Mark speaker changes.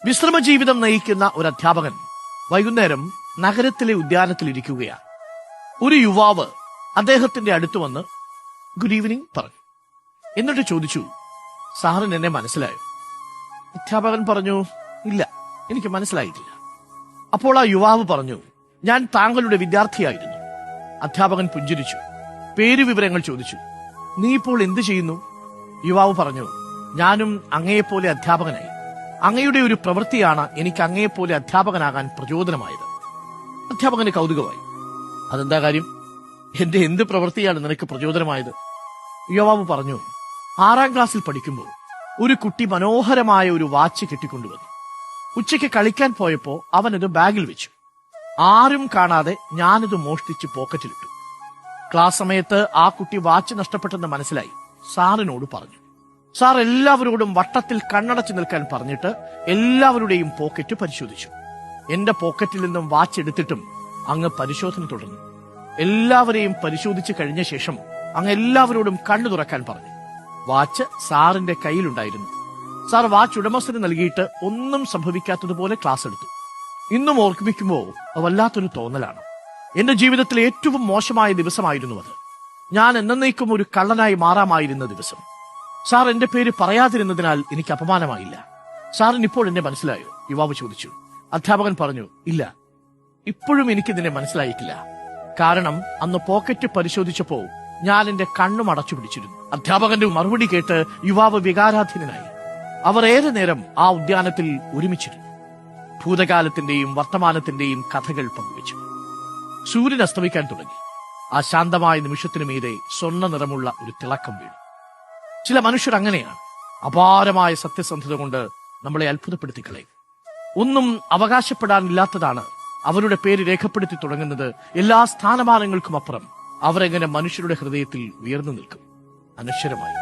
Speaker 1: വിശ്രമ ജീവിതം നയിക്കുന്ന ഒരു അധ്യാപകൻ വൈകുന്നേരം നഗരത്തിലെ ഉദ്യാനത്തിൽ ഇരിക്കുകയാണ്. ഒരു യുവാവ് അദ്ദേഹത്തിന്റെ അടുത്ത് വന്ന് ഗുഡ് ഈവനിങ് പറഞ്ഞു. എന്നിട്ട് ചോദിച്ചു, സാറിന് എന്നെ മനസ്സിലായോ? അധ്യാപകൻ പറഞ്ഞു, ഇല്ല, എനിക്ക് മനസ്സിലായിട്ടില്ല. അപ്പോൾ ആ യുവാവ് പറഞ്ഞു, ഞാൻ താങ്കളുടെ വിദ്യാർത്ഥിയായിരുന്നു. അധ്യാപകൻ പുഞ്ചിരിച്ചു. പേരുവിവരങ്ങൾ ചോദിച്ചു. നീ ഇപ്പോൾ എന്ത് ചെയ്യുന്നു? യുവാവ് പറഞ്ഞു, ഞാനും അങ്ങയെപ്പോലെ അധ്യാപകനായി. അങ്ങയുടെ ഒരു പ്രവൃത്തിയാണ് എനിക്ക് അങ്ങയെപ്പോലെ അധ്യാപകനാകാൻ പ്രചോദനമായത്. അധ്യാപകന് കൗതുകമായി. അതെന്താ കാര്യം? എന്റെ എന്ത് പ്രവൃത്തിയാണ് നിനക്ക് പ്രചോദനമായത്? യുവാവ് പറഞ്ഞു, 6ാം ക്ലാസ്സിൽ പഠിക്കുമ്പോൾ ഒരു കുട്ടി മനോഹരമായ ഒരു വാച്ച് കെട്ടിക്കൊണ്ടുവന്നു. ഉച്ചയ്ക്ക് കളിക്കാൻ പോയപ്പോ അവനത് ബാഗിൽ വെച്ചു. ആരും കാണാതെ ഞാനത് മോഷ്ടിച്ച് പോക്കറ്റിലിട്ടു. ക്ലാസ് സമയത്ത് ആ കുട്ടി വാച്ച് നഷ്ടപ്പെട്ടെന്ന് മനസ്സിലായി. സാറിനോട് പറഞ്ഞു. സാർ എല്ലാവരോടും വട്ടത്തിൽ കണ്ണടച്ചു നിൽക്കാൻ പറഞ്ഞിട്ട് എല്ലാവരുടെയും പോക്കറ്റ് പരിശോധിച്ചു. എന്റെ പോക്കറ്റിൽ നിന്നും വാച്ച് എടുത്തിട്ടും അങ്ങ് പരിശോധന തുടർന്നു. എല്ലാവരെയും പരിശോധിച്ച് കഴിഞ്ഞ ശേഷം അങ്ങ് എല്ലാവരോടും കണ്ണു തുറക്കാൻ പറഞ്ഞു. വാച്ച് സാറിന്റെ കയ്യിലുണ്ടായിരുന്നു. സാർ വാച്ച് ഉടമസ്ഥന് നൽകിയിട്ട് ഒന്നും സംഭവിക്കാത്തതുപോലെ ക്ലാസ് എടുത്തു. ഇന്നും ഓർമ്മിക്കുമ്പോൾ വല്ലാത്തൊരു തോന്നലാണ്. എന്റെ ജീവിതത്തിലെ ഏറ്റവും മോശമായ ദിവസമായിരുന്നു അത്. ഞാൻ എന്നേക്കും ഒരു കള്ളനായി മാറാമായിരുന്ന ദിവസം. സാർ എന്റെ പേര് പറയാതിരുന്നതിനാൽ എനിക്ക് അപമാനമായില്ല. സാറിന് ഇപ്പോൾ എന്നെ മനസ്സിലായോ? യുവാവ് ചോദിച്ചു. അധ്യാപകൻ പറഞ്ഞു, ഇല്ല, ഇപ്പോഴും എനിക്ക് നിന്നെ മനസ്സിലായിട്ടില്ല. കാരണം അന്ന് പോക്കറ്റ് പരിശോധിച്ചപ്പോ ഞാൻ എന്റെ കണ്ണും അടച്ചു പിടിച്ചിരുന്നു. അധ്യാപകന്റെ മറുപടി കേട്ട് യുവാവ് വികാരാധീനനായി. അവർ ഏറെ നേരം ആ ഉദ്യാനത്തിൽ ഒരുമിച്ചിരുന്നു. ഭൂതകാലത്തിന്റെയും വർത്തമാനത്തിന്റെയും കഥകൾ പങ്കുവച്ചു. സൂര്യൻ അസ്തമിക്കാൻ തുടങ്ങി. ആ ശാന്തമായ നിമിഷത്തിനു മീതെ സ്വർണ്ണ നിറമുള്ള ഒരു തിളക്കം വീണു. ചില മനുഷ്യർ അങ്ങനെയാണ്. അപാരമായ സത്യസന്ധത കൊണ്ട് നമ്മളെ അത്ഭുതപ്പെടുത്തി കളയും. ഒന്നും അവകാശപ്പെടാനില്ലാത്തതാണ് അവരുടെ പേര് രേഖപ്പെടുത്തി തുടങ്ങുന്നത്. എല്ലാ സ്ഥാനമാനങ്ങൾക്കും അപ്പുറം അവരെങ്ങനെ മനുഷ്യരുടെ ഹൃദയത്തിൽ ഉയർന്നു നിൽക്കും, അനശ്വരമായി.